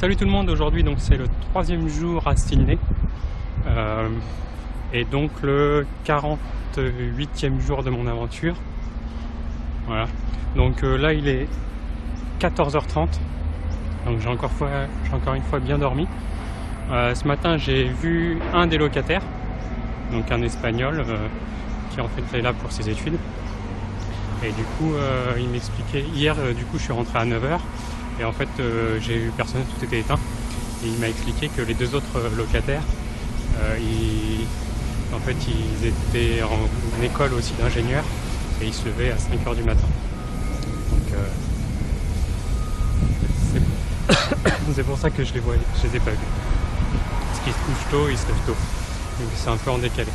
Salut tout le monde, aujourd'hui donc c'est le 3e jour à Sydney et donc le 48e jour de mon aventure. Voilà, donc là il est 14h30, donc j'ai encore une fois bien dormi. Ce matin j'ai vu un des locataires, donc un espagnol qui en fait est là pour ses études. Et du coup il m'expliquait, hier du coup je suis rentré à 9h et en fait j'ai eu personne, tout était éteint. Et il m'a expliqué que les deux autres locataires, ils étaient en école aussi d'ingénieur et ils se levaient à 5h du matin. Donc c'est pour ça que je les ai pas vus. Parce qu'ils se couchent tôt, ils se lèvent tôt. Donc c'est un peu en décalé.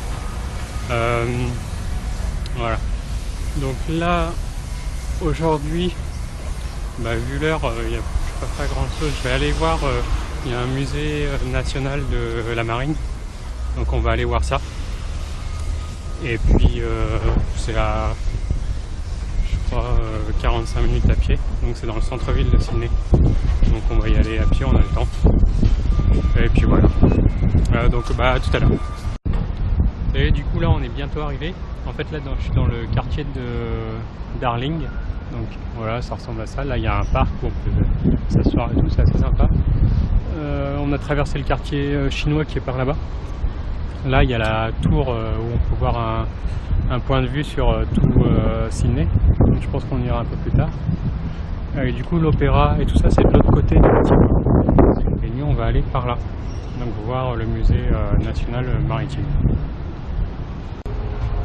Voilà. Donc là, aujourd'hui, vu l'heure, il n'y a pas grand chose. Je vais aller voir, il y a un musée national de la marine. Donc on va aller voir ça. Et puis c'est à, je crois, 45 minutes à pied. Donc c'est dans le centre-ville de Sydney. Donc on va y aller à pied, on a le temps. Et puis voilà. Donc à tout à l'heure. Et du coup là on est bientôt arrivé. En fait là je suis dans le quartier de Darling. Donc voilà, ça ressemble à ça. Là il y a un parc où on peut s'asseoir et tout, c'est assez sympa. On a traversé le quartier chinois qui est par là-bas. Là il y a la tour où on peut voir un point de vue sur tout Sydney. Donc je pense qu'on ira un peu plus tard. Et du coup l'opéra et tout ça c'est de l'autre côté du bâtiment. Et nous on va aller par là. Donc voir le musée national maritime.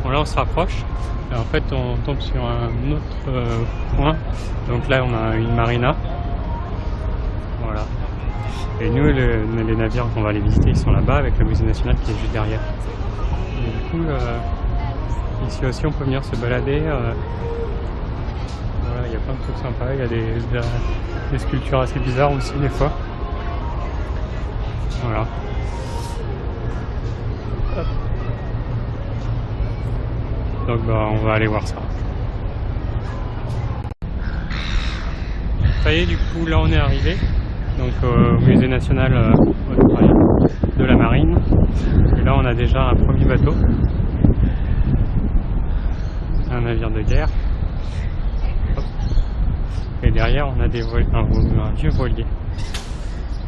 Bon là on se rapproche. Et en fait on tombe sur un autre point. Donc là on a une marina. Voilà. Et nous les navires qu'on va aller visiter ils sont là-bas avec le musée national qui est juste derrière. Et du coup ici aussi on peut venir se balader. Voilà, il y a plein de trucs sympas. Il y a des sculptures assez bizarres aussi des fois. Voilà. Hop. Donc on va aller voir ça. Ça y est, du coup là on est arrivé donc au musée national de la marine. Et là on a déjà un premier bateau, un navire de guerre. Hop. Et derrière on a un vieux voilier.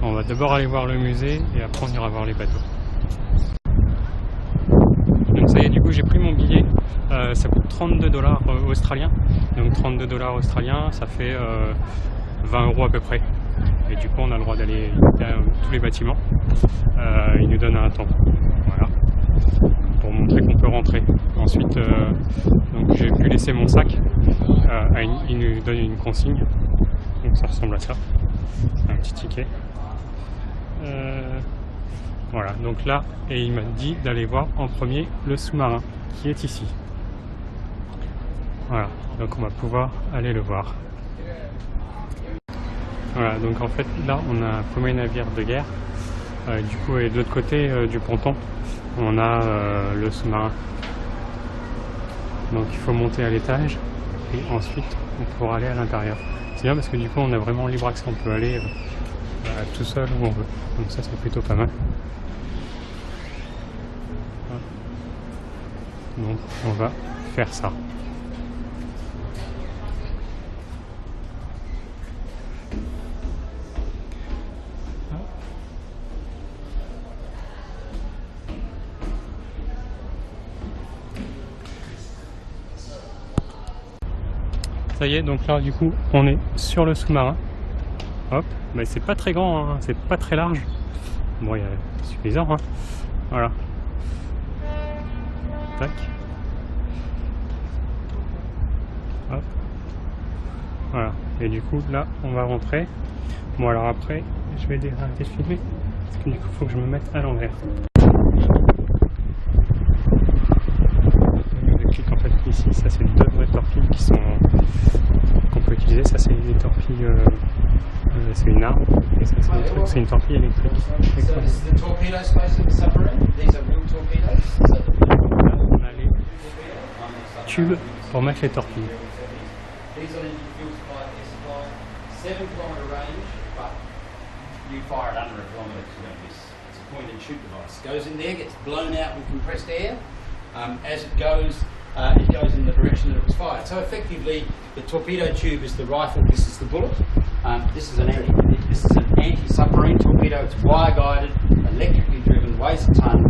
On va d'abord aller voir le musée et après on ira voir les bateaux. Donc ça y est, du coup j'ai pris mon billet. Ça coûte 32 $ australiens. Donc 32 $ australiens, ça fait 20 € à peu près. Et du coup on a le droit d'aller dans tous les bâtiments. Il nous donne un temps. Voilà. Pour montrer qu'on peut rentrer. Ensuite donc j'ai pu laisser mon sac. Il nous donne une consigne. Donc ça ressemble à ça. Un petit ticket. Voilà, donc là, et il m'a dit d'aller voir en premier le sous-marin qui est ici. Voilà, donc on va pouvoir aller le voir. Voilà, donc en fait là on a un premier navire de guerre. Du coup, et de l'autre côté du ponton, on a le sous-marin. Donc il faut monter à l'étage et ensuite on pourra aller à l'intérieur. C'est bien parce que du coup on a vraiment libre accès, on peut aller tout seul où on veut. Donc ça c'est plutôt pas mal. Donc on va faire ça. Ça y est, donc là du coup on est sur le sous-marin. Hop, mais c'est pas très grand, hein, c'est pas très large. Bon, il y a suffisant, hein. Voilà. Tac. Hop. Voilà. Et du coup là on va rentrer. Bon alors après je vais arrêter de filmer parce que du coup il faut que je me mette à l'envers. Je clique en fait ici, ça c'est deux vraies torpilles qu'on peut utiliser. Ça c'est des torpilles, c'est une arme et ça c'est une torpille électrique. On a les tubes pour mettre les torpilles. you fire it under a kilometre to this. It's a point and shoot device. Goes in there, gets blown out with compressed air. As it goes in the direction that it was fired. So effectively, the torpedo tube is the rifle. This is the bullet. This is an anti-submarine torpedo. It's wire-guided, electrically driven, weighs a ton,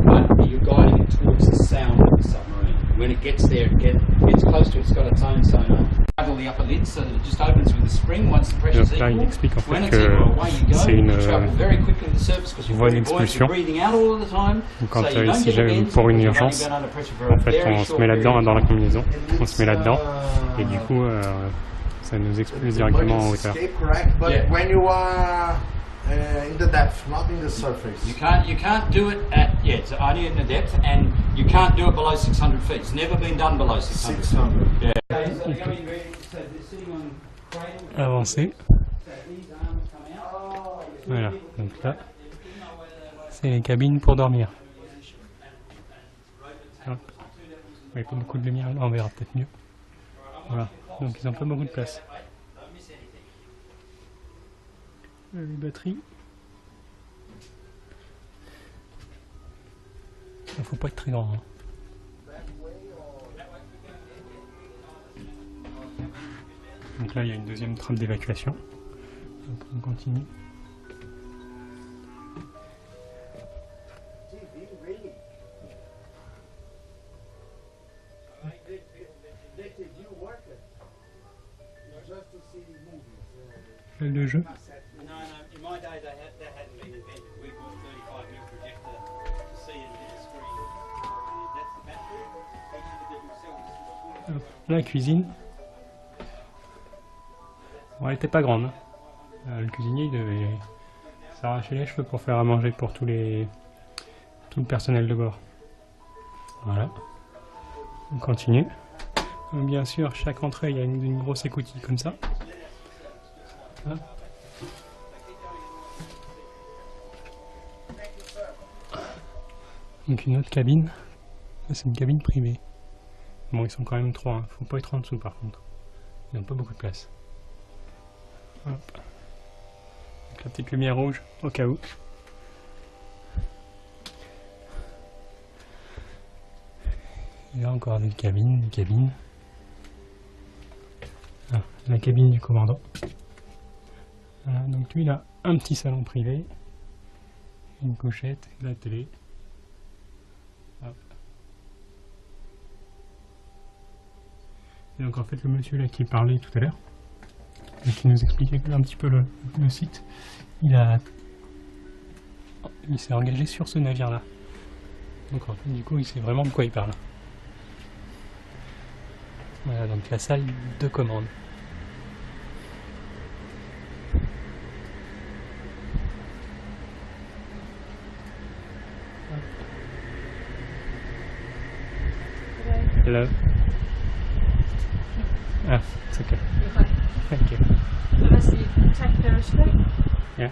but you're guiding it towards the sound of the submarine. When it gets there, it gets close to it. It's got its own sonar. The upper lid so that it just opens with a spring once the pressure is equal. Là, il explique en When fait it's equal, away you que go. c'est You une travel very quickly to the surface because you're voie very buoyant, d'expulsion. you're breathing out all the time. Quand So you don't si get jamais bends pour une because you've only urgence, been under pressure for a en fait very on se short met period là-dedans of dans la time. combinaison, on se met là-dedans et du coup ça nous expulse directement en hauteur. Correct, but Yeah. when you are in the depth, not in the surface. You can't do it at, it's only in the depth, and you can't do it below 600 feet. It's never been done below 600 feet. 600. Yeah. So they're going ready, so they're sitting on cradle. Avancer. So these arms come out. Voilà, donc là c'est les cabines pour dormir. Hop. Ouais, pas beaucoup de lumière là, on verra peut-être mieux. Voilà, donc ils n'ont pas beaucoup de place. Les batteries. Il faut pas être très grand. Hein. Donc là il y a une deuxième trappe d'évacuation. On continue. Salle de jeu. La cuisine. Bon, elle était pas grande. Hein. Le cuisinier il devait s'arracher les cheveux pour faire à manger pour tout le personnel de bord. Voilà. On continue. Bien sûr, chaque entrée il y a une grosse écoutille comme ça. Hop. Donc une autre cabine. C'est une cabine privée. Bon, ils sont quand même trois. Hein. Faut pas être en dessous par contre. Ils n'ont pas beaucoup de place. Hop. Donc la petite lumière rouge au cas où. Il y a encore des cabines, Ah, la cabine du commandant. Voilà, donc lui il a un petit salon privé, une couchette, la télé. Hop. Et donc en fait le monsieur là qui parlait tout à l'heure, qui nous expliquait un petit peu le site, il s'est engagé sur ce navire là. Donc en fait du coup il sait vraiment de quoi il parle. Voilà, donc la salle de commande. Hello. Ah, it's okay. You're fine. Thank you. Unless you take periscope. Yeah.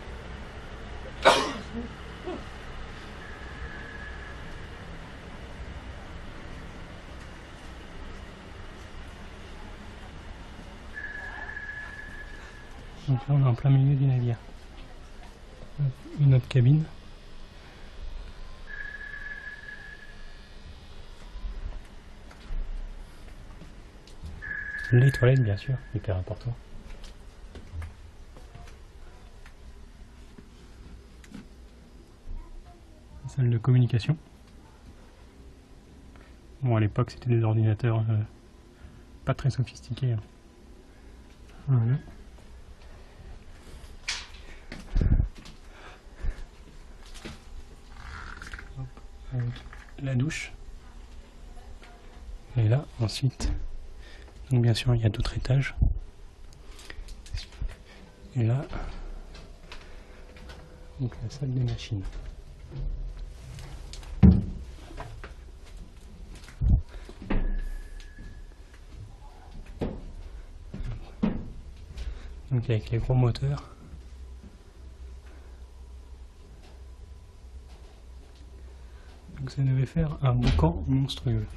Donc là on est en plein milieu du navire. Une autre cabine. Les toilettes bien sûr, hyper important. Salle de communication. Bon à l'époque c'était des ordinateurs pas très sophistiqués. Hein. Voilà. Avec la douche. Et là ensuite. Donc bien sûr il y a d'autres étages. Et là, donc la salle des machines. Donc avec les gros moteurs. Donc ça devait faire un boucan monstrueux.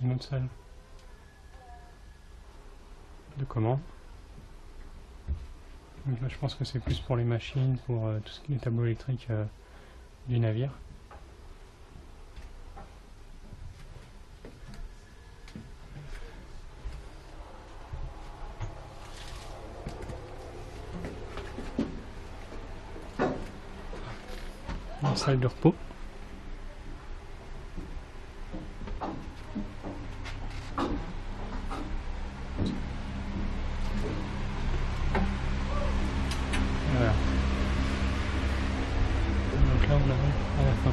Une autre salle de commande. Donc là, je pense que c'est plus pour les machines, pour tout ce qui est tableau électrique du navire. Une salle de repos. Voilà. Donc là on arrive à la fin.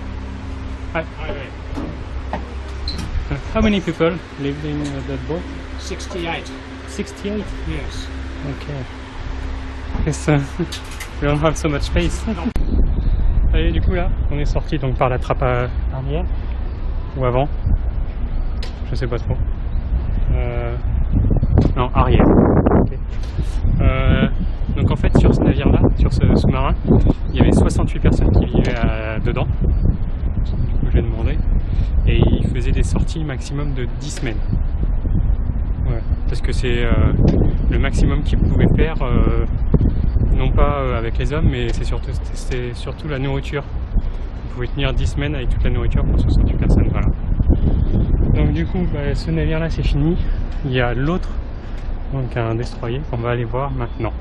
How many people lived in that boat? 68. 68? Yes. Okay. Yes, we don't have so much space. Allez, du coup là, on est sorti donc par la trappe arrière ou avant, je sais pas trop. Non, arrière. Okay. Donc en fait sur ce navire-là, sur ce sous-marin, il y avait 68 personnes qui vivaient dedans. Du coup j'ai demandé, et ils faisaient des sorties maximum de 10 semaines. Ouais, parce que c'est le maximum qu'ils pouvaient faire. Non pas avec les hommes, mais c'est surtout la nourriture. Vous pouvez tenir 10 semaines avec toute la nourriture pour 68 personnes, voilà. Donc du coup, ce navire là c'est fini. Il y a l'autre, donc un destroyer qu'on va aller voir maintenant.